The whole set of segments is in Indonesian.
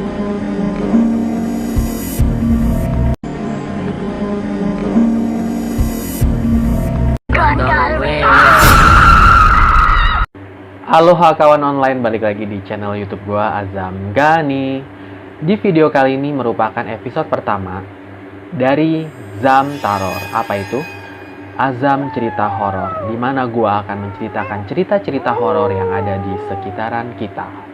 Halo kawan online, balik lagi di channel YouTube gua Azam Gani. Di video kali ini merupakan episode pertama dari Zam Taror. Apa itu? Azam Cerita Horor, di mana gua akan menceritakan cerita-cerita horor yang ada di sekitaran kita.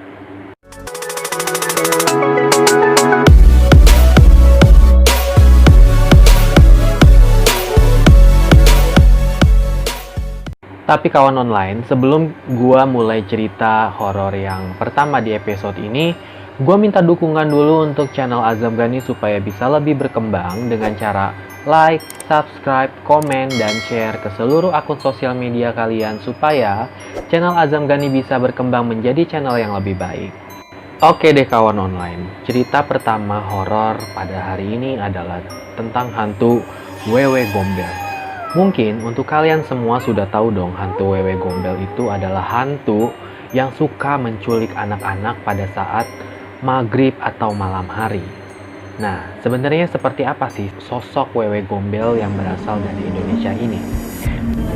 Tapi kawan online, sebelum gua mulai cerita horor yang pertama di episode ini, gua minta dukungan dulu untuk channel Azam Gani supaya bisa lebih berkembang dengan cara like, subscribe, komen, dan share ke seluruh akun sosial media kalian supaya channel Azam Gani bisa berkembang menjadi channel yang lebih baik. Oke deh kawan online, cerita pertama horor pada hari ini adalah tentang hantu Wewe Gombel. Mungkin untuk kalian semua sudah tahu dong, hantu Wewe Gombel itu adalah hantu yang suka menculik anak-anak pada saat maghrib atau malam hari. Nah, sebenarnya seperti apa sih sosok Wewe Gombel yang berasal dari Indonesia ini?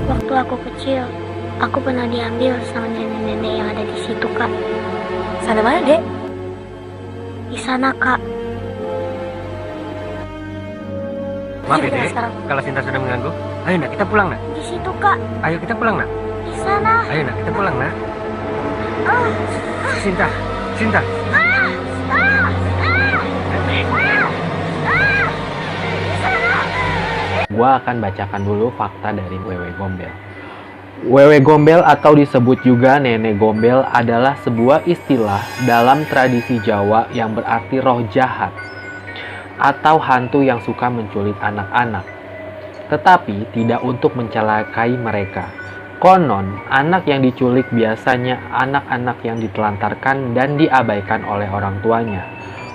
Waktu aku kecil, aku pernah diambil sama nenek-nenek yang ada di situ, Kak. Sana mana, Dek? Di sana, Kak. Maaf ya, Iya, Dek, sekarang. kalau Sinta sudah mengganggu. Ayo nak, kita pulang nak. Di situ, Kak. Ayo kita pulang nak. Di sana. Ayo nak, kita pulang nak. Ah, Sinta, Sinta. ah, ah, ah, ah. Di sana. Gua akan bacakan dulu fakta dari Wewe Gombel. Wewe Gombel atau disebut juga Nenek Gombel adalah sebuah istilah dalam tradisi Jawa yang berarti roh jahat atau hantu yang suka menculik anak-anak, tetapi tidak untuk mencelakai mereka. Konon, anak yang diculik biasanya anak-anak yang ditelantarkan dan diabaikan oleh orang tuanya.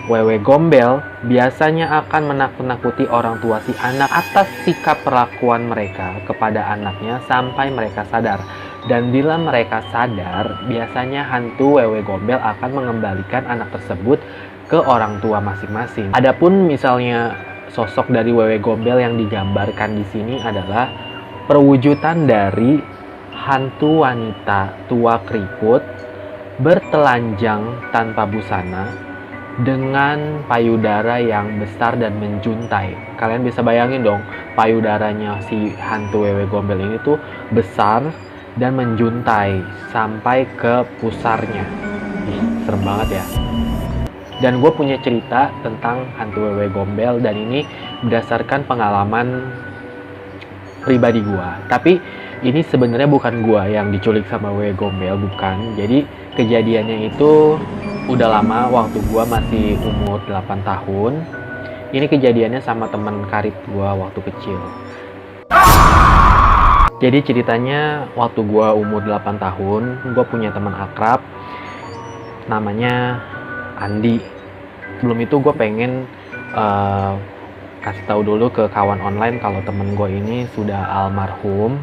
Wewe Gombel biasanya akan menakut-nakuti orang tua si anak atas sikap perlakuan mereka kepada anaknya sampai mereka sadar. Dan bila mereka sadar, biasanya hantu Wewe Gombel akan mengembalikan anak tersebut ke orang tua masing-masing. Adapun misalnya sosok dari Wewe Gombel yang digambarkan di sini adalah perwujudan dari hantu wanita tua keriput bertelanjang tanpa busana dengan payudara yang besar dan menjuntai. Kalian bisa bayangin dong, payudaranya si hantu Wewe Gombel ini tuh besar dan menjuntai sampai ke pusarnya. Ih, serem banget ya. Dan gue punya cerita tentang hantu Wewe Gombel, dan ini berdasarkan pengalaman pribadi gue. Tapi ini sebenarnya bukan gue yang diculik sama Wewe Gombel, bukan. Jadi kejadiannya itu udah lama, waktu gue masih umur 8 tahun. Ini kejadiannya sama teman karib gue waktu kecil. Jadi ceritanya waktu gue umur 8 tahun, gue punya teman akrab namanya Andi. Sebelum itu gue pengen kasih tahu dulu ke kawan online kalau temen gue ini sudah almarhum.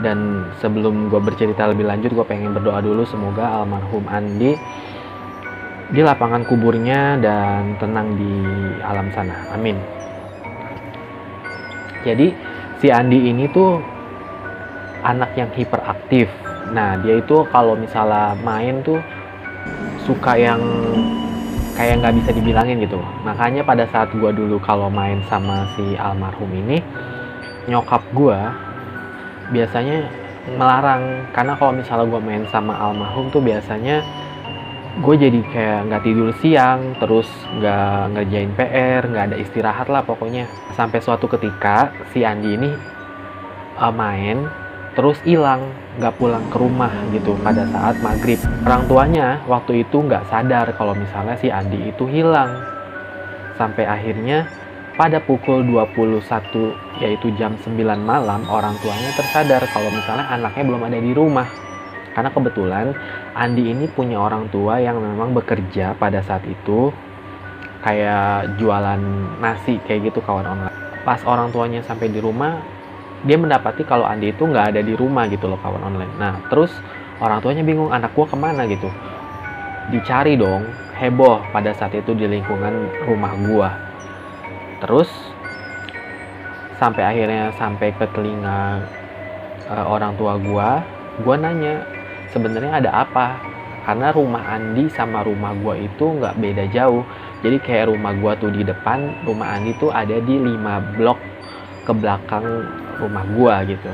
Dan sebelum gue bercerita lebih lanjut, gue pengen berdoa dulu semoga almarhum Andi di lapangan kuburnya dan tenang di alam sana. Amin. Jadi si Andi ini tuh anak yang hiperaktif. Nah, dia itu kalau misalnya main tuh suka yang kayak nggak bisa dibilangin gitu. Makanya pada saat gue dulu kalau main sama si almarhum ini, nyokap gue biasanya melarang. Karena kalau misalnya gue main sama almarhum tuh biasanya gue jadi kayak nggak tidur siang, terus nggak ngerjain PR, nggak ada istirahat lah pokoknya. Sampai suatu ketika si Andi ini main terus hilang, nggak pulang ke rumah gitu pada saat maghrib. Orang tuanya waktu itu nggak sadar kalau misalnya si Andi itu hilang. Sampai akhirnya pada pukul 21, yaitu jam 9 malam, orang tuanya tersadar kalau misalnya anaknya belum ada di rumah. Karena kebetulan Andi ini punya orang tua yang memang bekerja pada saat itu, kayak jualan nasi kayak gitu kawan online. Pas orang tuanya sampai di rumah, dia mendapati kalau Andi itu nggak ada di rumah gitu loh kawan online. Nah terus orang tuanya bingung, anak gua kemana gitu. Dicari dong, heboh pada saat itu di lingkungan rumah gua. Terus sampai akhirnya sampai ke telinga orang tua gua nanya sebenarnya ada apa, karena rumah Andi sama rumah gua itu nggak beda jauh. Jadi kayak rumah gua tuh di depan, rumah Andi tuh ada di 5 blok ke belakang rumah gua gitu.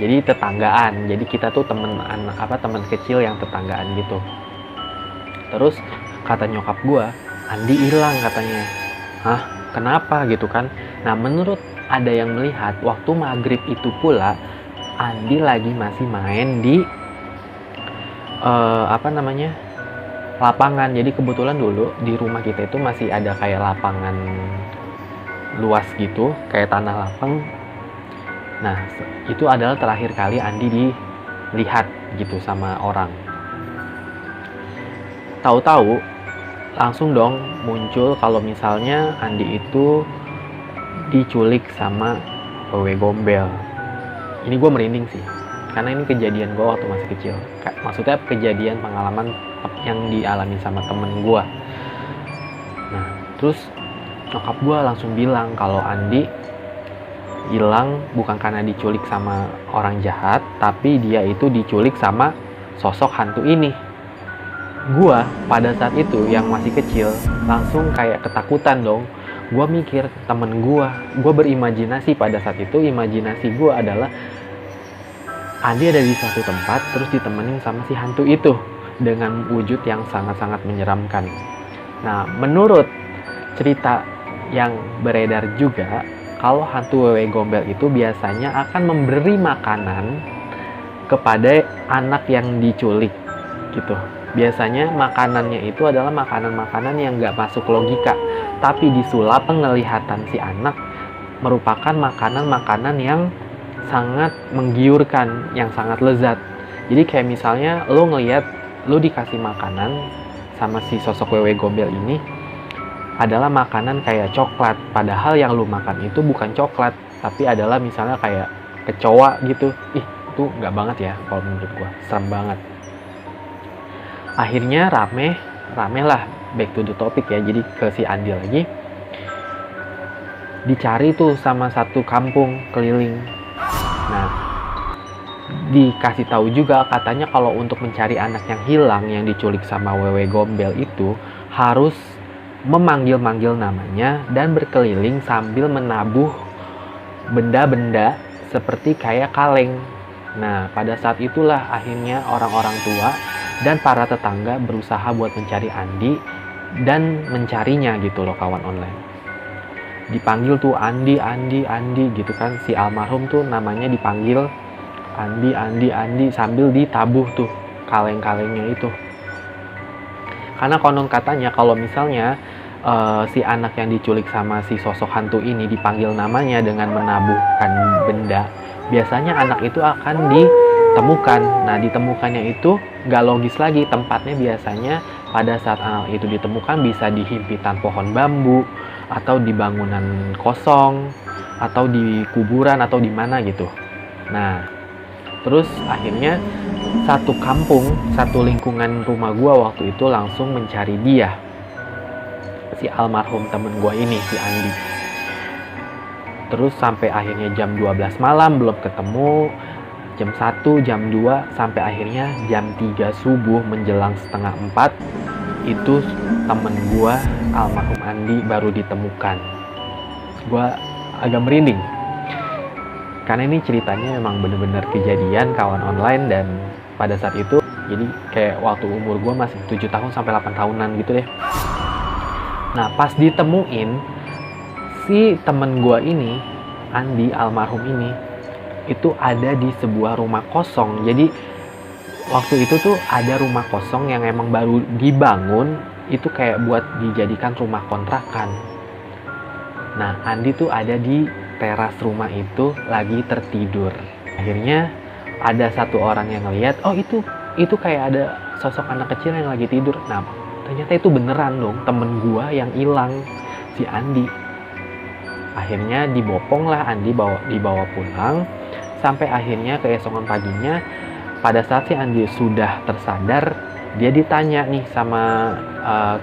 Jadi tetanggaan. Jadi kita tuh temen kecil yang tetanggaan gitu. Terus kata nyokap gua, Andi hilang katanya. Hah? Kenapa gitu kan? Nah, menurut ada yang melihat waktu maghrib itu pula Andi lagi masih main di lapangan. Jadi kebetulan dulu di rumah kita itu masih ada kayak lapangan luas gitu, kayak tanah lapang. Nah, itu adalah terakhir kali Andi dilihat gitu sama orang. Tahu-tahu langsung dong muncul kalau misalnya Andi itu diculik sama wewe gombel. Ini gue merinding sih, karena ini kejadian gue waktu masih kecil. Maksudnya kejadian pengalaman yang dialami sama temen gue. Nah, terus nyokap gue langsung bilang kalau Andi hilang bukan karena diculik sama orang jahat, tapi dia itu diculik sama sosok hantu ini. Gue pada saat itu yang masih kecil langsung kayak ketakutan dong. Gue mikir temen gue berimajinasi pada saat itu. Imajinasi gue adalah Andi ada di suatu tempat terus ditemenin sama si hantu itu dengan wujud yang sangat-sangat menyeramkan. Nah, menurut cerita yang beredar juga, kalau hantu wewe gombel itu biasanya akan memberi makanan kepada anak yang diculik gitu. Biasanya makanannya itu adalah makanan-makanan yang nggak masuk logika, tapi disulap penglihatan si anak merupakan makanan-makanan yang sangat menggiurkan, yang sangat lezat. Jadi kayak misalnya lo dikasih makanan sama si sosok wewe gombel ini adalah makanan kayak coklat, padahal yang lo makan itu bukan coklat, tapi adalah misalnya kayak kecoa gitu. Itu nggak banget ya kalau menurut gua, serem banget. Akhirnya rame lah, back to the topic ya, jadi ke si Andi lagi. Dicari tuh sama satu kampung keliling. Nah, dikasih tahu juga katanya kalau untuk mencari anak yang hilang yang diculik sama wewe gombel itu harus memanggil-manggil namanya dan berkeliling sambil menabuh benda-benda seperti kayak kaleng. Nah, pada saat itulah akhirnya orang-orang tua dan para tetangga berusaha buat mencari Andi dan mencarinya gitu loh kawan online. Dipanggil tuh Andi gitu kan, si almarhum tuh namanya dipanggil Andi sambil ditabuh tuh kaleng-kalengnya itu. Karena konon katanya kalau misalnya si anak yang diculik sama si sosok hantu ini dipanggil namanya dengan menabuhkan benda, biasanya anak itu akan ditemukan. Nah, ditemukannya itu nggak logis lagi tempatnya. Biasanya pada saat anak itu ditemukan bisa di himpitan pohon bambu, atau di bangunan kosong, atau di kuburan, atau di mana gitu. Nah, terus akhirnya satu kampung, satu lingkungan rumah gua waktu itu langsung mencari dia, si almarhum temen gua ini, si Andi. Terus sampai akhirnya jam 12 malam belum ketemu, jam 1, jam 2, sampai akhirnya jam 3 subuh menjelang setengah 4 itu temen gua almarhum Andi baru ditemukan. Gua agak merinding karena ini ceritanya memang bener-bener kejadian kawan online. Dan pada saat itu jadi kayak waktu umur gua masih 7 tahun sampai 8 tahunan gitu deh. Nah, pas ditemuin si temen gua ini, Andi almarhum ini, itu ada di sebuah rumah kosong. Jadi waktu itu tuh ada rumah kosong yang emang baru dibangun, itu kayak buat dijadikan rumah kontrakan. Nah, Andi tuh ada di teras rumah itu lagi tertidur. Akhirnya ada satu orang yang ngeliat, oh itu kayak ada sosok anak kecil yang lagi tidur. Nah, ternyata itu beneran dong temen gua yang hilang, si Andi. Akhirnya dibopong lah Andi, dibawa pulang. Sampai akhirnya keesokan paginya, pada saat si Andi sudah tersadar, dia ditanya nih sama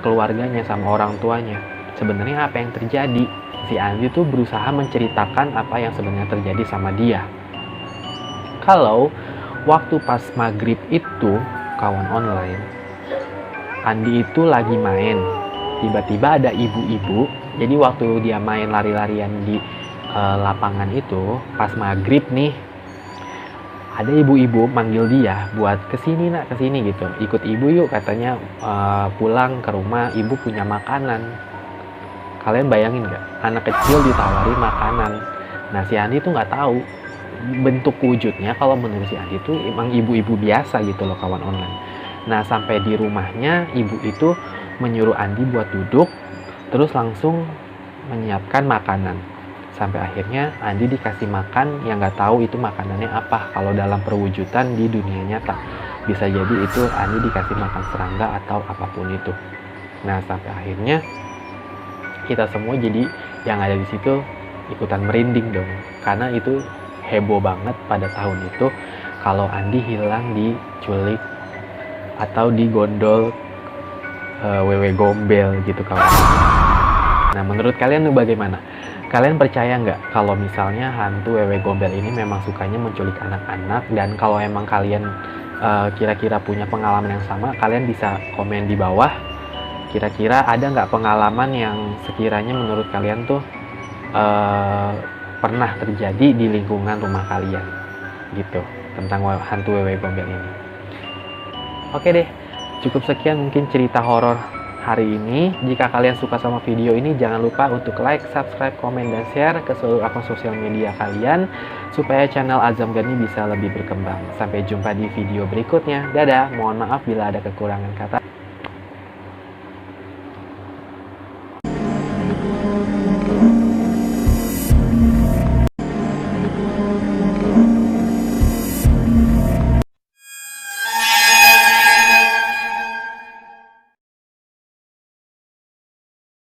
keluarganya, sama orang tuanya. Sebenarnya apa yang terjadi? Si Andi tuh berusaha menceritakan apa yang sebenarnya terjadi sama dia. Kalau waktu pas maghrib itu, kawan online, Andi itu lagi main. Tiba-tiba ada ibu-ibu. Jadi waktu dia main lari-larian di lapangan itu, pas maghrib nih, ada ibu-ibu manggil dia buat kesini nak, kesini gitu. Ikut ibu yuk, katanya pulang ke rumah, ibu punya makanan. Kalian bayangin nggak? Anak kecil ditawari makanan. Nah, si Andi tuh nggak tahu bentuk wujudnya. Kalau menurut si Andi tuh emang ibu-ibu biasa gitu loh, kawan online. Nah, sampai di rumahnya, ibu itu menyuruh Andi buat duduk, terus langsung menyiapkan makanan. Sampai akhirnya Andi dikasih makan yang nggak tahu itu makanannya apa. Kalau dalam perwujudan di dunia nyata, bisa jadi itu Andi dikasih makan serangga atau apapun itu. Nah, sampai akhirnya kita semua jadi yang ada di situ ikutan merinding dong, karena itu heboh banget pada tahun itu kalau Andi hilang, diculik atau digondol wewe gombel gitu, kawan. Nah, menurut kalian tuh bagaimana? Kalian percaya nggak kalau misalnya hantu wewe gombel ini memang sukanya menculik anak-anak? Dan kalau emang kalian kira-kira punya pengalaman yang sama, kalian bisa komen di bawah. Kira-kira ada nggak pengalaman yang sekiranya menurut kalian tuh pernah terjadi di lingkungan rumah kalian gitu, tentang hantu wewe gombel ini? Oke deh, cukup sekian mungkin cerita horor hari ini. Jika kalian suka sama video ini, jangan lupa untuk like, subscribe, komen, dan share ke seluruh akun sosial media kalian supaya channel Azam Gani bisa lebih berkembang. Sampai jumpa di video berikutnya. Dadah, mohon maaf bila ada kekurangan kata.